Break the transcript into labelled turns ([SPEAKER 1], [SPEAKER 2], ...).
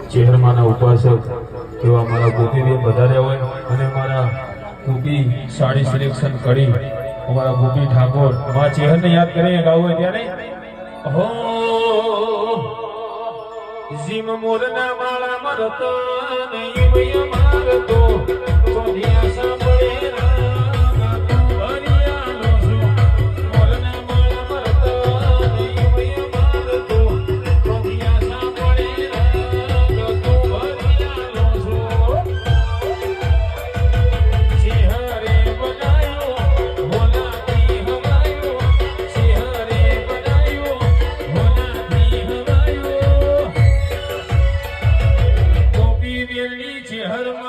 [SPEAKER 1] ચેહરમાના ઉપાસક એવા મારા ગોપીબેન વધાર્યા હોય અને મારા ગોપી સાડી સિલેક્શન કરી અમારા ગોપી ઠાકોર માં ચેહરને યાદ કરીએ ગાવું હોય ત્યારે હો જીમ મોરના માળા મરતો નહીં મારતો સોધિયા સાંભળે હર